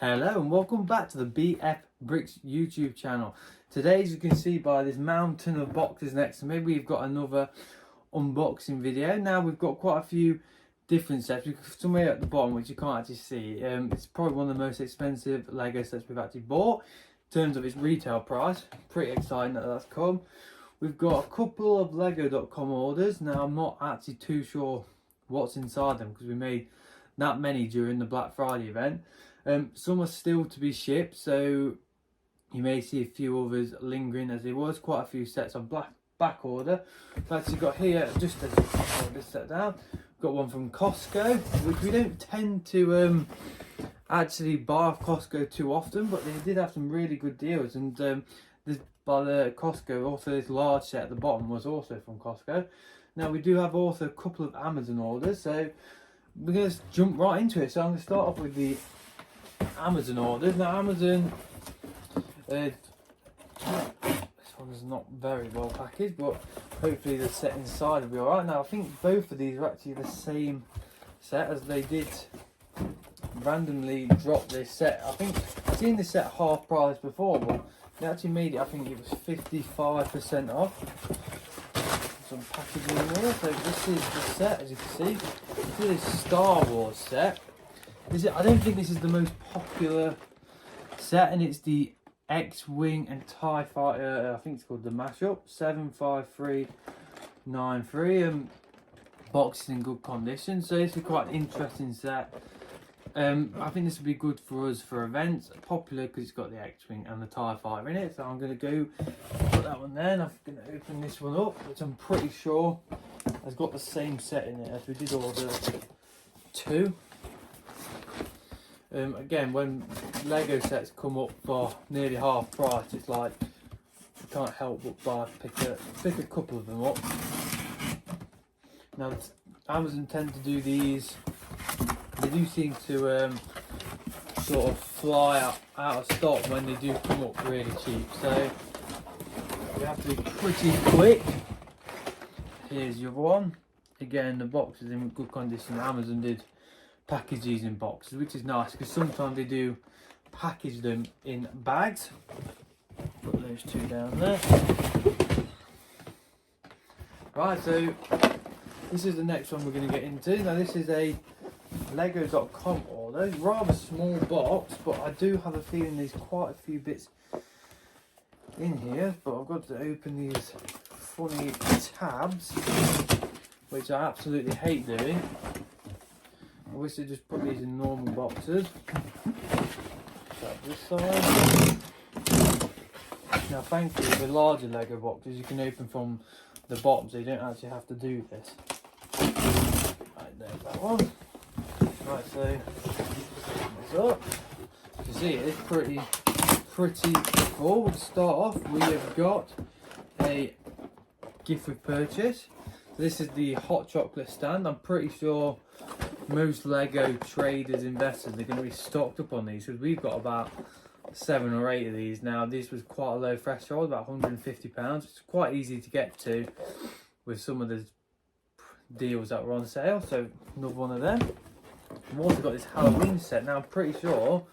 Hello and welcome back to the BF Bricks YouTube channel. Today, as you can see by this mountain of boxes next to me, we've got another unboxing video. Now we've got quite a few different sets. We've got some way at the bottom which you can't actually see. It's probably one of the most expensive Lego sets we've actually bought in terms of its retail price. Pretty exciting that that's come. We've got a couple of Lego.com orders. Now I'm not actually too sure what's inside them because we made that many during the Black Friday event. Some are still to be shipped, so you may see a few others lingering, as there was quite a few sets on back order. I've actually got here, just as hold this set down, got one from Costco, which we don't tend to actually buy off Costco too often, but they did have some really good deals. And this by the Costco, also this large set at the bottom was also from Costco. Now we do have also a couple of Amazon orders, so we're going to jump right into it. So I'm going to start off with the Amazon orders. Now Amazon, this one's not very well packaged, but hopefully the set inside will be alright. Now I think both of these are actually the same set, as they did randomly drop this set. I think I've seen this set half price before, but they actually made it, I think it was 55% off. Some packaging in here. So this is the set, as you can see. This is a Star Wars set. I don't think this is the most popular set, and it's the X-Wing and TIE Fighter, I think it's called the Mashup, 75393. Box is in good condition, so it's a quite interesting set. I think this would be good for us for events, popular because it's got the X-Wing and the TIE Fighter in it. So I'm going to go put that one there, and I'm going to open this one up, which I'm pretty sure has got the same set in it as we did order two. Again, when Lego sets come up for nearly half price, it's like you can't help but pick a couple of them up. Now Amazon tend to do these. They do seem to sort of fly out of stock when they do come up really cheap. So we have to be pretty quick. Here's your one. Again, the box is in good condition. Amazon did package these in boxes, which is nice because sometimes they do package them in bags. Put those two down there. Right, so this is the next one we're going to get into. Now this is a Lego.com order. It's a rather small box, but I do have a feeling there's quite a few bits in here, but I've got to open these funny tabs, which I absolutely hate doing. I wish they just put these in normal boxes. Grab this side. Now thankfully the larger Lego boxes you can open from the bottom, so you don't actually have to do this. Right, there's that one. Right, so what's up? You can see it's pretty full. To start off, we have got a gift with purchase. This is the hot chocolate stand. I'm pretty sure most Lego traders, investors, they're going to be stocked up on these because we've got about 7 or 8 of these now. This was quite a low threshold, about £150. It's quite easy to get to with some of the deals that were on sale. So another one of them. We've also got this Halloween set. Now I'm pretty sure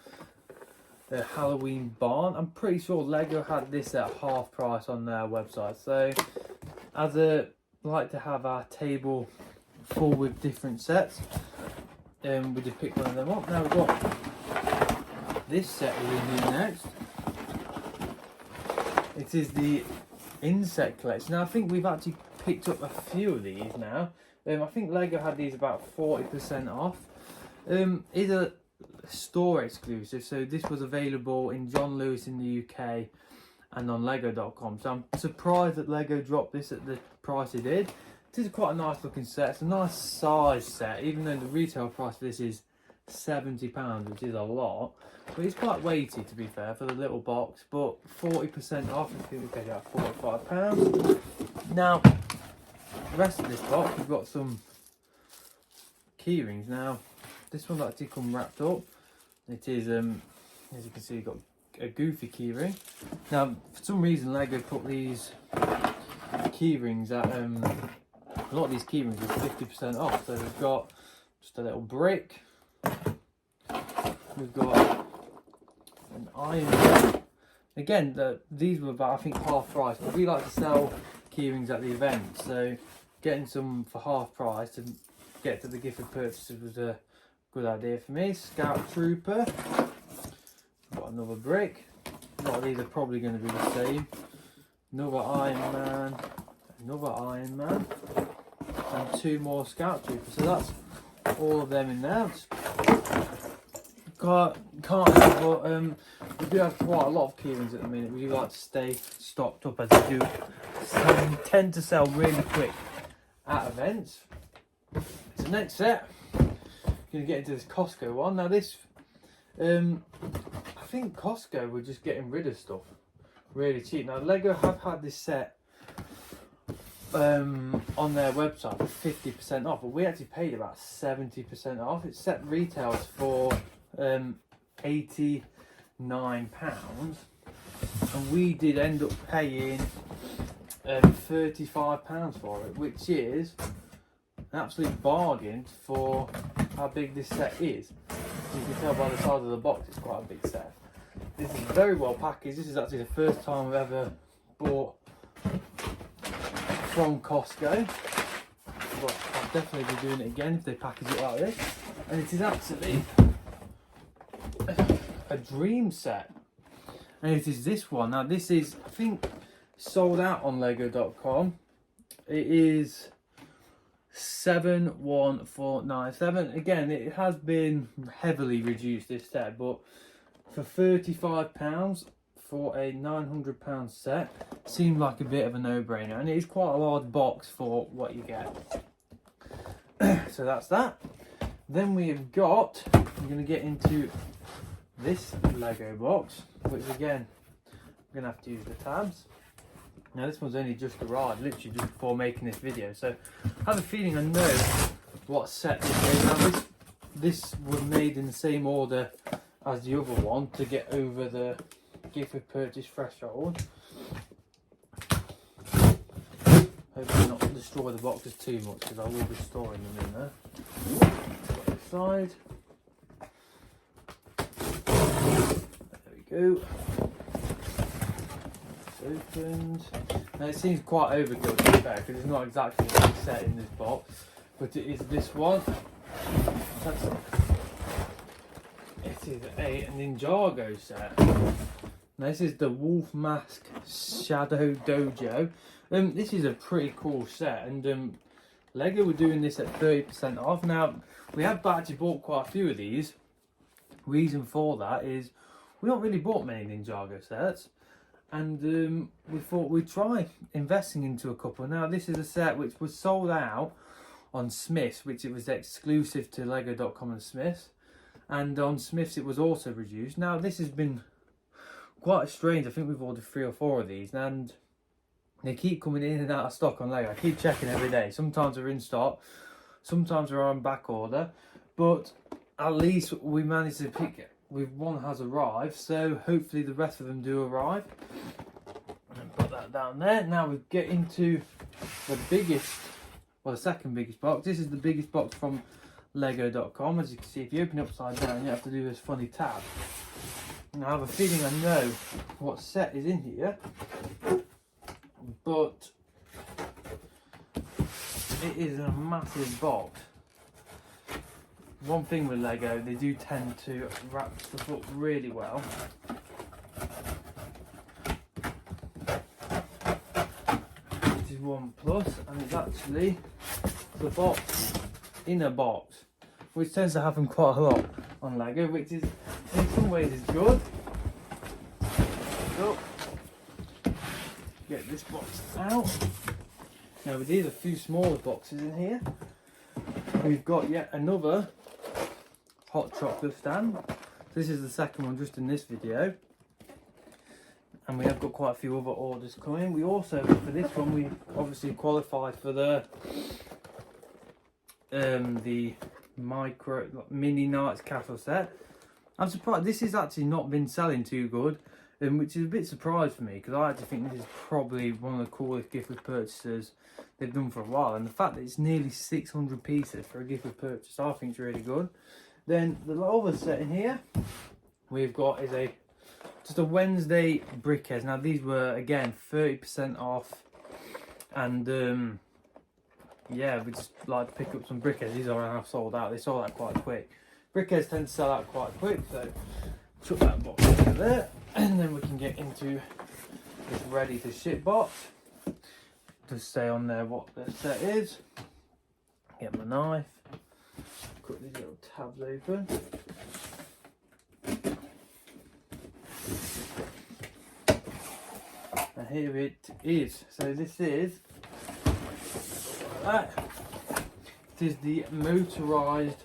the Halloween barn. I'm pretty sure Lego had this at half price on their website. So as a like to have our table full with different sets, we just pick one of them up. Now we've got this set we're going to do next. It is the insect collection. Now I think we've actually picked up a few of these now. I think Lego had these about 40% off. It's a store exclusive, so this was available in John Lewis in the UK and on Lego.com. So I'm surprised that Lego dropped this at the price it did. This is quite a nice looking set. It's a nice size set, even though the retail price for this is £70, which is a lot. But it's quite weighty, to be fair, for the little box. But 40% off, I think we paid out £45. Now, the rest of this box, we've got some key rings. Now, this one's actually come wrapped up. It is, as you can see, you've got a goofy key ring. Now, for some reason, Lego put these key rings at a lot of these key rings are 50% off. So we've got just a little brick. We've got an Iron Man. Again, these were about, I think, half price, but we like to sell keyrings at the event, so getting some for half price to get to the gift of purchases was a good idea for me. Scout Trooper, got another brick. A lot of these are probably going to be the same. Another Iron Man, another Iron Man, and 2 more Scout Troopers. So that's all of them in there. Can't but we do have quite a lot of keyrings at the minute. We do like to stay stocked up, as we do tend to sell really quick at events. So next set, going to get into this Costco one. Now this, I think Costco were just getting rid of stuff really cheap. Now Lego have had this set on their website for 50% off, but we actually paid about 70% off. It set retails for £89, and we did end up paying £35 for it, which is an absolute bargain for how big this set is. As you can tell by the size of the box, it's quite a big set. This is very well packaged. This is actually the first time I've ever bought from Costco, but I'll definitely be doing it again if they package it like this. And it is actually a dream set, and it is this one. Now this is, I think, sold out on lego.com. It is 71497. Again, it has been heavily reduced, this set, but for £35 for a £900 set seemed like a bit of a no-brainer, and it is quite a large box for what you get. So that's that. Then we have got, we're going to get into this Lego box, which again, we're going to have to use the tabs. Now this one's only just arrived, literally just before making this video, so I have a feeling I know what set this is. Now this was made in the same order as the other one to get over the gift with purchase threshold. Hopefully not destroy the boxes too much, because I will be storing them in there. Put it aside. There we go. It's opened. Now it seems quite overkill, to be fair, because it's not exactly what is set in this box, but it is this one. It is a Ninjago set. Now this is the Wolf Mask Shadow Dojo. This is a pretty cool set, and Lego were doing this at 30% off. Now we have actually bought quite a few of these. Reason for that is we don't really bought many Ninjago sets, and we thought we'd try investing into a couple. Now this is a set which was sold out on Smiths, which it was exclusive to lego.com and Smiths, and on Smiths it was also reduced. Now this has been quite strange. I think we've ordered 3 or 4 of these, and they keep coming in and out of stock on Lego. I keep checking every day. Sometimes they're in stock, sometimes they're on back order, but at least we managed to pick it. One has arrived, so hopefully the rest of them do arrive. And put that down there. Now we get into the biggest, well, the second biggest box. This is the biggest box from lego.com. As you can see, if you open it upside down, you have to do this funny tab. And I have a feeling I know what set is in here, but it is a massive box. One thing with Lego, they do tend to wrap stuff up really well. This is one plus, and it's actually the box in a box, which tends to happen quite a lot on Lego, which is in some ways is good. So, get this box out. Now with these a few smaller boxes in here, we've got yet another hot chocolate stand. This is the second one just in this video, and we have got quite a few other orders coming. We also, for this one, we obviously qualified for the mini Knights Castle set. I'm surprised this has actually not been selling too good, which is a bit surprised for me, because I actually think this is probably one of the coolest gift with purchases they've done for a while, and the fact that it's nearly 600 pieces for a gift with purchase, I think is really good. Then the other set in here we've got is a just a Wednesday brickheads. Now these were again 30% off, and yeah, we just like to pick up some brickheads. These are now sold out. They sold out quite quick. Brickheads tend to sell out quite quick, so chuck that box over there, and then we can get into this ready to ship box. Just say on there what the set is. Get my knife. Cut these little tabs open. And here it is. So this is that. It is the motorised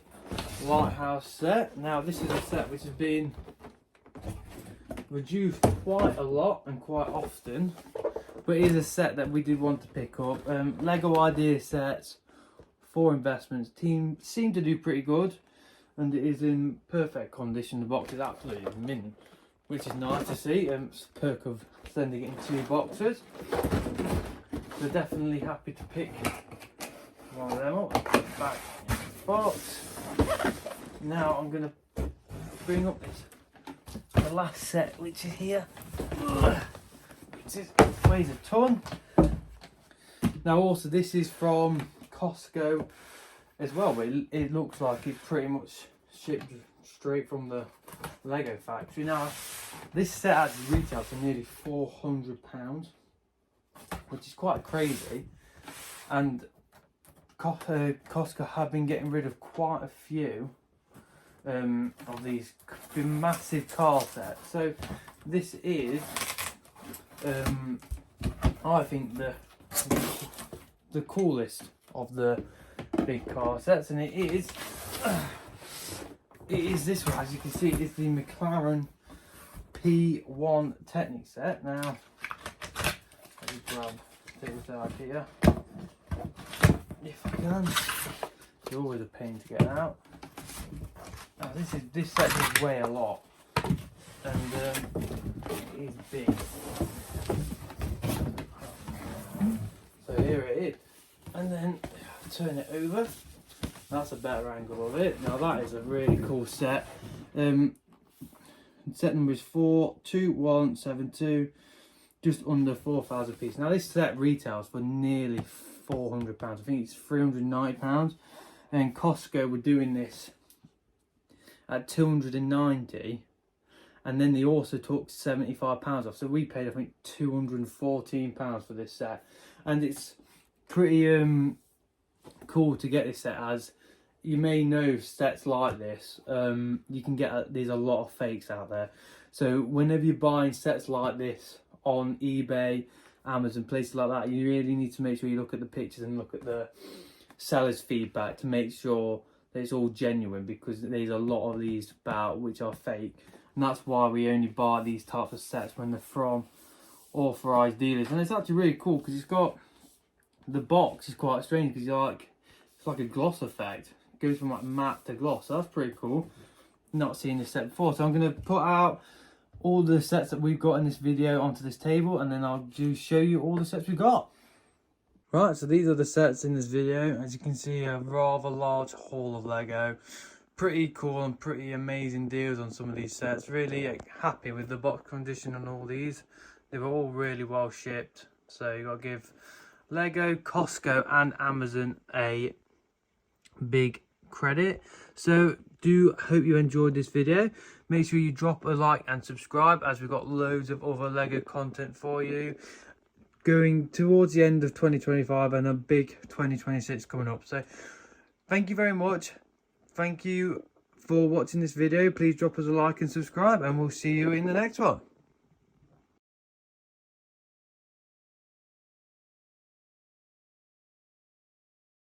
lighthouse set. Now this is a set which has been reduced quite a lot and quite often, but it is a set that we did want to pick up. Lego Idea sets for investments seem to do pretty good, and it is in perfect condition. The box is absolutely mint, which is nice to see. It's a perk of sending it in 2 boxes. So definitely happy to pick one of them up. Back in the box. Now I'm going to bring up the last set, which is here, which weighs a ton. Now also this is from Costco as well, but it looks like it's pretty much shipped straight from the Lego factory. Now this set actually retails for nearly £400, which is quite crazy, and Costco have been getting rid of quite a few of these massive car sets. So this is I think the coolest of the big car sets, and it is this one. As you can see, it's the McLaren P1 Technic set. Now let me grab this out here if I can. It's always a pain to get out. Now this set does weigh a lot, and it is big. So here it is, and then turn it over. That's a better angle of it. Now that is a really cool set. Set number is 42172, just under 4,000 pieces. Now this set retails for nearly £400. I think it's £390, and Costco were doing this at £290, and then they also took £75 off. So we paid, I think, £214 for this set, and it's pretty cool to get this set. As you may know, sets like this, you can get there's a lot of fakes out there. So whenever you're buying sets like this on eBay, Amazon, places like that, you really need to make sure you look at the pictures and look at the seller's feedback to make sure that it's all genuine, because there's a lot of these about which are fake, and that's why we only buy these types of sets when they're from authorized dealers. And it's actually really cool because it's got, the box is quite strange because it's like a gloss effect. It goes from like matte to gloss, so that's pretty cool. Not seen this set before, so I'm going to put out all the sets that we've got in this video onto this table, and then I'll just show you all the sets we got. Right, so these are the sets in this video. As you can see, a rather large haul of Lego. Pretty cool and pretty amazing deals on some of these sets. Really happy with the box condition on all these. They were all really well shipped. So you got to give Lego, Costco and Amazon a big credit. So do hope you enjoyed this video. Make sure you drop a like and subscribe, as we've got loads of other Lego content for you going towards the end of 2025 and a big 2026 coming up. So thank you very much. Thank you for watching this video. Please drop us a like and subscribe, and we'll see you in the next one.